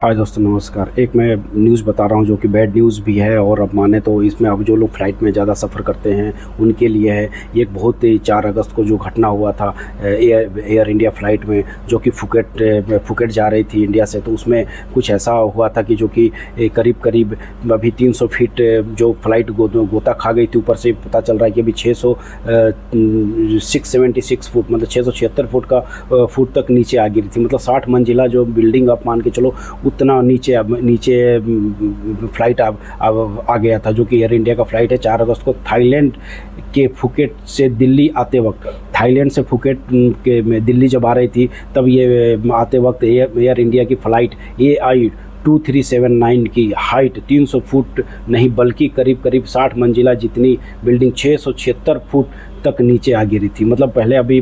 हाय दोस्तों, नमस्कार। एक मैं न्यूज़ बता रहा हूँ जो कि बैड न्यूज़ भी है, और अब माने तो इसमें अब जो लोग फ़्लाइट में ज़्यादा सफ़र करते हैं उनके लिए है। ये एक बहुत ही 4 अगस्त को जो घटना हुआ था एयर इंडिया फ़्लाइट में, जो कि फुकेट जा रही थी इंडिया से। तो उसमें कुछ ऐसा हुआ था कि जो कि करीब अभी 300 फीट जो फ़्लाइट गोता खा गई थी। ऊपर से पता चल रहा है कि अभी 676 फुट, मतलब 676 फुट तक नीचे आ गिरी थी। मतलब 60 मंजिला जो बिल्डिंग, आप मान के चलो उतना नीचे फ़्लाइट अब आ गया था, जो कि एयर इंडिया का फ़्लाइट है। 4 अगस्त को थाईलैंड के फुकेट से दिल्ली आते वक्त, थाईलैंड से फुकेट के में दिल्ली जब आ रही थी, तब ये आते वक्त एयर इंडिया की फ़्लाइट AI 2379 की हाइट 300 फुट नहीं बल्कि करीब 60 मंजिला जितनी बिल्डिंग 676 फुट तक नीचे आ गिरी थी। मतलब पहले अभी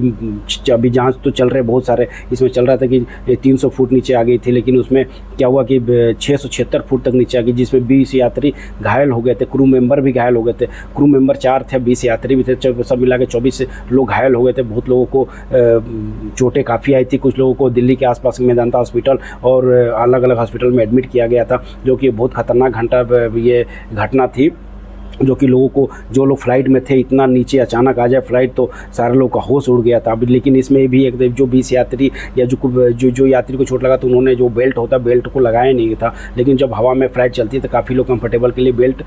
जांच तो चल रहे बहुत सारे, इसमें चल रहा था कि 300 फुट नीचे आ गई थी, लेकिन उसमें क्या हुआ कि 676 फुट तक नीचे आ गई, जिसमें 20 यात्री घायल हो गए थे। क्रू मेंबर भी घायल हो गए थे। क्रू मेंबर 4 थे, 20 यात्री भी थे, सब मिला के 24 लोग घायल हो गए थे। बहुत लोगों को चोटें काफ़ी आई थी। कुछ लोगों को दिल्ली के आसपास में मेदांता हॉस्पिटल और अलग अलग हॉस्पिटल में एडमिट किया गया था, जो कि बहुत खतरनाक ये घटना थी। जो कि जो लोग फ़्लाइट में थे, इतना नीचे अचानक आ जाए फ़्लाइट, तो सारे लोग का होश उड़ गया था। अब लेकिन इसमें भी एक जो 20 यात्री या जो यात्री को चोट लगा, तो उन्होंने जो बेल्ट होता बेल्ट को लगाया नहीं था। लेकिन जब हवा में फ़्लाइट चलती है तो काफ़ी लोग कंफर्टेबल के लिए बेल्ट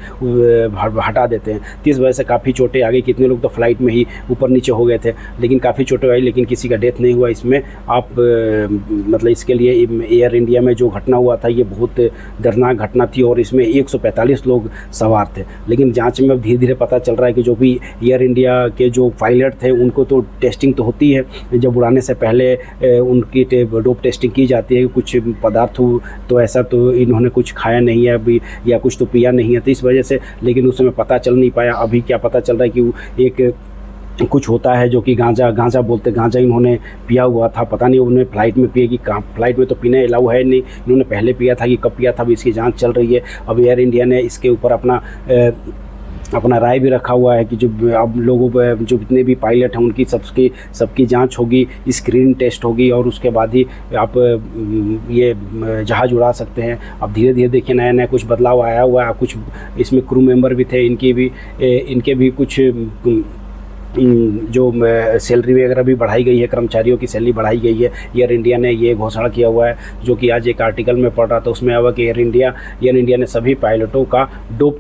हटा देते हैं। तो इस वजह से काफ़ी चोटें आ गई। कितने लोग तो फ़्लाइट में ही ऊपर नीचे हो गए थे, लेकिन काफ़ी चोटें आई, लेकिन किसी का डेथ नहीं हुआ इसमें। मतलब इसके लिए एयर इंडिया में जो घटना हुआ था, ये बहुत दर्दनाक घटना थी, और इसमें 145 लोग सवार थे। लेकिन जांच में अब धीरे-धीरे पता चल रहा है कि जो भी एयर इंडिया के जो पायलट थे, उनको तो टेस्टिंग तो होती है, जब उड़ाने से पहले उनकी डोप टेस्टिंग की जाती है। कुछ पदार्थ तो ऐसा तो इन्होंने कुछ खाया नहीं है अभी, या कुछ तो पिया नहीं है, तो इस वजह से। लेकिन उस समय पता चल नहीं पाया। अभी क्या पता चल रहा है कि एक कुछ होता है जो कि गांजा बोलते, गांजा इन्होंने पिया हुआ था। पता नहीं उन्होंने फ़्लाइट में पिए कि कहाँ, फ़्लाइट में तो पीने अलाउ है नहीं। इन्होंने पहले पिया था कि कब पिया था, अभी इसकी जांच चल रही है। अब एयर इंडिया ने इसके ऊपर अपना राय भी रखा हुआ है कि जो अब लोगों पर जो जितने भी पायलट हैं उनकी सबकी जांच होगी, स्क्रीन टेस्ट होगी, और उसके बाद ही आप ये जहाज़ उड़ा सकते हैं। अब धीरे-धीरे देखिए नया कुछ बदलाव आया हुआ है। कुछ इसमें क्रू मेंबर भी थे, इनके भी कुछ जो सैलरी वगैरह भी बढ़ाई गई है, कर्मचारियों की सैलरी बढ़ाई गई है। एयर इंडिया ने ये घोषणा किया हुआ है, जो कि आज एक आर्टिकल में पढ़ रहा था, उसमें आया कि एयर इंडिया ने सभी पायलटों का डोप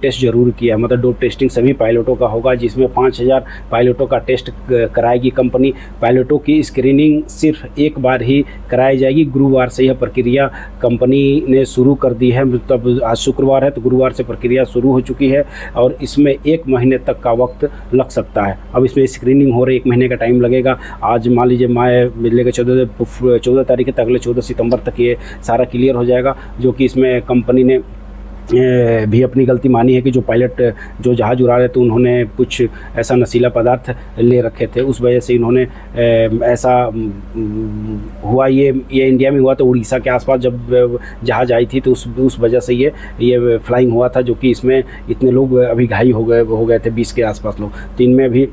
टेस्ट जरूर किया। मतलब डोप टेस्टिंग सभी पायलटों का होगा, जिसमें 5000 पायलटों का टेस्ट कराएगी कंपनी। पायलटों की स्क्रीनिंग सिर्फ एक बार ही कराई जाएगी। गुरुवार से यह प्रक्रिया कंपनी ने शुरू कर दी है। मतलब आज शुक्रवार है, तो गुरुवार से प्रक्रिया शुरू हो चुकी है, और इसमें 1 महीने तक का वक्त लग सकता है। अब इसमें स्क्रीनिंग हो रही, 1 महीने का टाइम लगेगा। आज मान लीजिए लेकर 14 तारीख तक, अगले 14 सितंबर तक ये सारा क्लियर हो जाएगा। जो कि इसमें कंपनी ने भी अपनी गलती मानी है कि जो पायलट जो जहाज़ उड़ा रहे थे, उन्होंने कुछ ऐसा नशीला पदार्थ ले रखे थे। उस वजह से इन्होंने ऐसा हुआ। ये इंडिया में हुआ, तो उड़ीसा के आसपास जब जहाज़ आई थी, तो उस वजह से ये फ्लाइंग हुआ था, जो कि इसमें इतने लोग अभी घायल हो गए थे, 20 के आसपास लोग। तो इनमें भी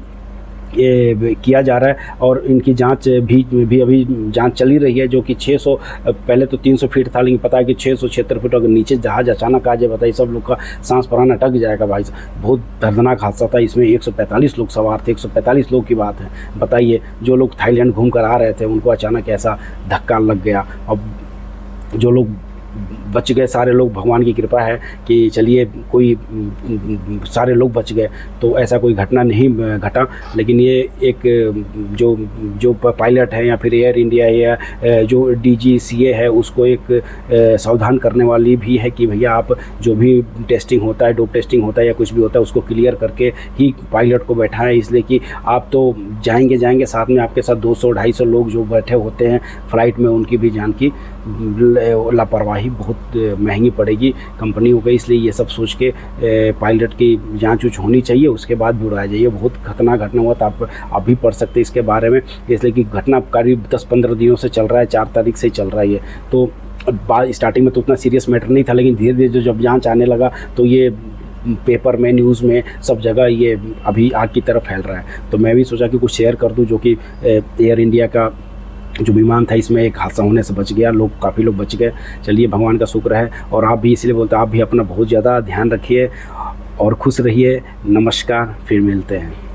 ये किया जा रहा है, और इनकी जांच भी अभी जांच चली रही है। जो कि 600, पहले तो 300 फीट था, लेकिन पता है कि 676 फीट अगर नीचे जहाज़ अचानक आ जाए, बताइए सब लोग का सांस प्राण अटक जाएगा भाई। बहुत दर्दनाक हादसा था। इसमें 145 लोग सवार थे। 145 लोग की बात है। बताइए, जो लोग थाईलैंड घूम कर आ रहे थे, उनको अचानक ऐसा धक्का लग गया। अब जो लोग बच गए, सारे लोग, भगवान की कृपा है कि चलिए कोई सारे लोग बच गए, तो ऐसा कोई घटना नहीं घटा। लेकिन ये एक जो पायलट है, या फिर एयर इंडिया या जो DGCA है, उसको एक सावधान करने वाली भी है कि भैया आप जो भी टेस्टिंग होता है, डोप टेस्टिंग होता है या कुछ भी होता है, उसको क्लियर करके ही पायलट को बैठाएं। इसलिए कि आप तो जाएंगे, साथ में आपके साथ 200-250 लोग जो बैठे होते हैं फ़्लाइट में, उनकी भी जान की लापरवाही बहुत महंगी पड़ेगी कंपनियों को। इसलिए ये सब सोच के पायलट की जांच होनी चाहिए, उसके बाद भी उड़ाया जाइए। बहुत खतरनाक घटना हुआ था, आप भी पढ़ सकते हैं इसके बारे में। इसलिए कि घटना करीब 10-15 दिनों से चल रहा है, 4 तारीख से चल रहा है ये। तो स्टार्टिंग में तो उतना सीरियस मैटर नहीं था, लेकिन धीरे-धीरे जब जांच आने लगा, तो ये पेपर में, न्यूज़ में, सब जगह ये अभी आग की तरफ फैल रहा है। तो मैं भी सोचा कि कुछ शेयर कर दूं, जो कि एयर इंडिया का जो विमान था इसमें एक हादसा होने से बच गया, काफ़ी लोग बच गए। चलिए भगवान का शुक्र है। और आप भी इसलिए बोलते हैं, आप भी अपना बहुत ज़्यादा ध्यान रखिए और खुश रहिए। नमस्कार, फिर मिलते हैं।